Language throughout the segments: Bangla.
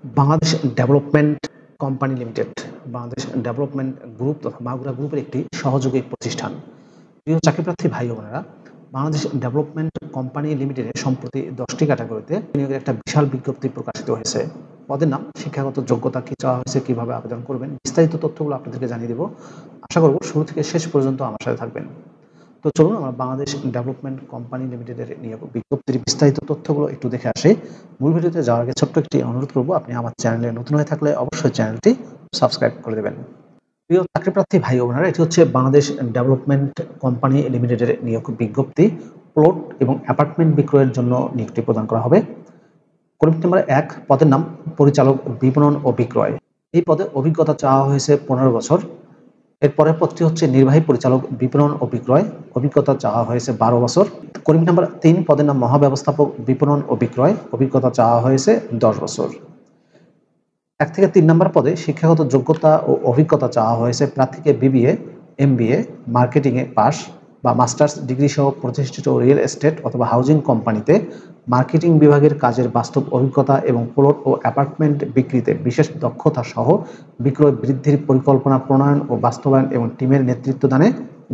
Bangladesh development company limited Bangladesh development group তথা মাগুরা গ্রুপের একটি সহযোগী প্রতিষ্ঠান। প্রিয় চাকরিপ্রার্থী ভাই ও বোনেরা, বাংলাদেশ ডেভেলপমেন্ট কোম্পানি লিমিটেডের সম্প্রতি 10টি ক্যাটাগরিতে নিয়োগের একটা বিশাল বিজ্ঞপ্তি প্রকাশিত হয়েছে। পদের নাম, শিক্ষাগত যোগ্যতা কি চাওয়া হয়েছে, কিভাবে আবেদন করবেন, বিস্তারিত তথ্যগুলো আপনাদেরকে জানিয়ে দেব। আশা করব শুরু থেকে শেষ পর্যন্ত আমার সাথে থাকবেন। তো চলুন আমরা বাংলাদেশ ডেভেলপমেন্ট কোম্পানি লিমিটেডের নিয়োগ বিজ্ঞপ্তির বিস্তারিত তথ্যগুলো একটু দেখে আসি। মূল ভিডিওতে যাওয়ার আগে ছোট্ট একটি অনুরোধ করব, আপনি আমার চ্যানেলে নতুন হয়ে থাকলে অবশ্যই চ্যানেলটি সাবস্ক্রাইব করে দেবেন। প্রিয় চাকরিপ্রার্থী ভাই ও বোনেরা, এটি হচ্ছে বাংলাদেশ ডেভেলপমেন্ট কোম্পানি লিমিটেডের নিয়োগ বিজ্ঞপ্তি। প্লট এবং অ্যাপার্টমেন্ট বিক্রয়ের জন্য নিয়োগটি প্রদান করা হবে। কর্মী নাম্বার 1, পদের নাম পরিচালক বিপণন ও বিক্রয়। এই পদে অভিজ্ঞতা চাওয়া হয়েছে 15 বছর। এর পরের পদটি হচ্ছে নির্বাহী পরিচালক বিপণন ও বিক্রয়, অভিজ্ঞতা চাওয়া হয়েছে 12 বছর। কর্মী নাম্বার 3, পদের নাম মহাব্যবস্থাপক বিপণন ও বিক্রয়, অভিজ্ঞতা চাওয়া হয়েছে 10 বছর। 1 থেকে 3 নম্বর পদে শিক্ষাগত যোগ্যতা ও অভিজ্ঞতা চাওয়া হয়েছে প্রার্থীকে বিবিএ, এমবিএ, মার্কেটিংয়ে পাস বা মাস্টার্স ডিগ্রি সহ প্রতিষ্ঠিত রিয়েল এস্টেট অথবা হাউজিং কোম্পানিতে মার্কেটিং বিভাগের কাজের বাস্তব অভিজ্ঞতা এবং প্লট ও অ্যাপার্টমেন্ট বিক্রিতে বিশেষ দক্ষতা সহ বিক্রয় বৃদ্ধির পরিকল্পনা প্রণয়ন ও বাস্তবায়ন এবং টিমের নেতৃত্বদানে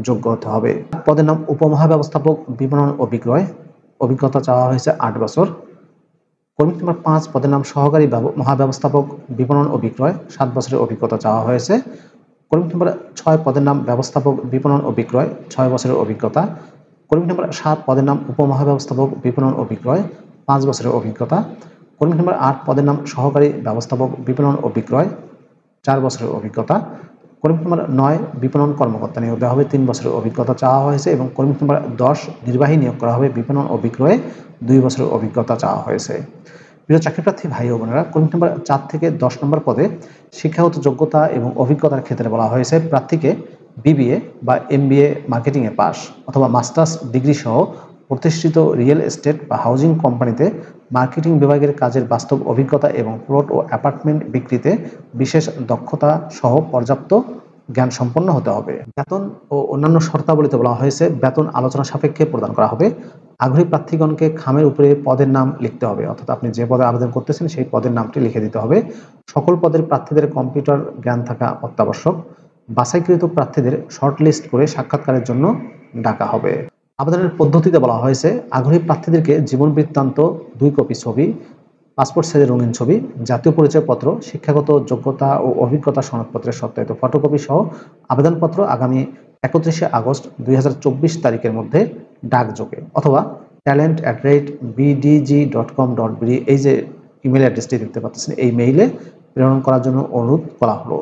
যোগ্য হতে হবে। পদের নাম উপমহাব্যবস্থাপক বিপণন ও বিক্রয়, অভিজ্ঞতা চাওয়া হয়েছে 8 বছর। কর্মী নাম্বার 5, পদের নাম সহকারী মহাব্যবস্থাপক বিপণন ও বিক্রয়, 7 বছরের অভিজ্ঞতা চাওয়া হয়েছে। কর্মী নাম্বার 6, পদের নাম ব্যবস্থাপক বিপণন ও বিক্রয়, 6 বছরের অভিজ্ঞতা। কর্মী নাম্বার 7, পদের নাম উপমহাব্যবস্থাপক বিপণন ও বিক্রয়, 5 বছরের অভিজ্ঞতা। কর্মী নাম্বার 8, পদের নাম সহকারী ব্যবস্থাপক বিপণন ও বিক্রয়, 4 বছরের অভিজ্ঞতা। কর্মী নাম্বার 9, বিপণন কর্মকর্তা নিয়োগ দেওয়া হবে, 3 বছরের অভিজ্ঞতা চাওয়া হয়েছে। এবং কর্মী নাম্বার 10, নির্বাহী নিয়োগ করা হবে, বিপণন ও বিক্রয়ে 2 বছরের অভিজ্ঞতা চাওয়া হয়েছে। প্রিয় চাকরিপ্রার্থী ভাই ও বোনেরা, কর্মী নাম্বার 4 থেকে 10 নম্বর পদে শিক্ষাগত যোগ্যতা এবং অভিজ্ঞতার ক্ষেত্রে বলা হয়েছে প্রার্থীকে বিবিএ বা এমবিএ মার্কেটিংয়ে পাস অথবা মাস্টার্স ডিগ্রি সহ প্রতিষ্ঠিত রিয়েল এস্টেট বা হাউজিং কোম্পানিতে মার্কেটিং বিভাগের কাজের বাস্তব অভিজ্ঞতা এবং প্লট ও অ্যাপার্টমেন্ট বিক্রিতে বিশেষ দক্ষতা সহ পর্যাপ্ত জ্ঞান সম্পন্ন হতে হবে। বেতন ও অন্যান্য শর্তাবলীতে বলা হয়েছে বেতন আলোচনা সাপেক্ষে প্রদান করা হবে। আগ্রহী প্রার্থীগণকে খামের উপরে পদের নাম লিখতে হবে, অর্থাৎ আপনি যে পদে আবেদন করতেছেন সেই পদের নামটি লিখে দিতে হবে। সকল পদের প্রার্থীদের কম্পিউটার জ্ঞান থাকা অত্যাবশ্যক। বাছাইকৃত প্রার্থীদের শর্টলিস্ট করে সাক্ষাৎকারের জন্য ডাকা হবে। আবেদনের পদ্ধতিতে বলা হয়েছে আগ্রহী প্রার্থীদেরকে জীবন বৃত্তান্ত 2 কপি ছবি, পাসপোর্ট সাইজের রঙিন ছবি, জাতীয় পরিচয়পত্র, শিক্ষাগত যোগ্যতা ও অভিজ্ঞতা সনদপত্রের সত্যায়িত ফটোকপি সহ আবেদনপত্র আগামী 31শে আগস্ট 2024 তারিখের মধ্যে ডাকযোগে অথবা talent@bdg.com.bd এই যে ইমেল অ্যাড্রেসটি দেখতে পাচ্ছেন এই মেইলে প্রেরণ করার জন্য অনুরোধ করা হলো।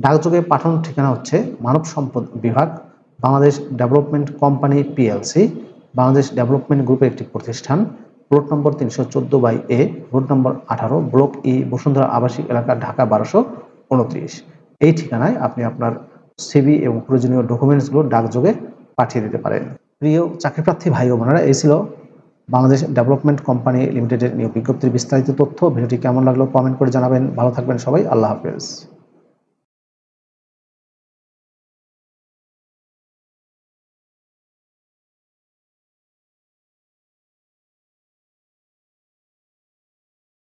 ডাকযোগে পাঠানোর ঠিকানা হচ্ছে মানব সম্পদ বিভাগ, Bangladesh development company PLC, Bangladesh development গ্রুপের একটি প্রতিষ্ঠান, প্লট নম্বর 314/A, road number 18, block E, Bashundhara আবাসিক এলাকা, ঢাকা 1229। এই ঠিকানায় আপনি আপনার সিভি এবং প্রয়োজনীয় ডকুমেন্টসগুলো ডাকযোগে পাঠিয়ে দিতে পারেন। প্রিয় চাকরিপ্রার্থী ভাই ও বোনেরা, এই ছিল বাংলাদেশ ডেভেলপমেন্ট কোম্পানি লিমিটেডের নিয়োগ বিজ্ঞপ্তির বিস্তারিত তথ্য। ভিডিওটি কেমন লাগলো কমেন্ট করে জানাবেন। ভালো থাকবেন সবাই, আল্লাহ হাফেজ।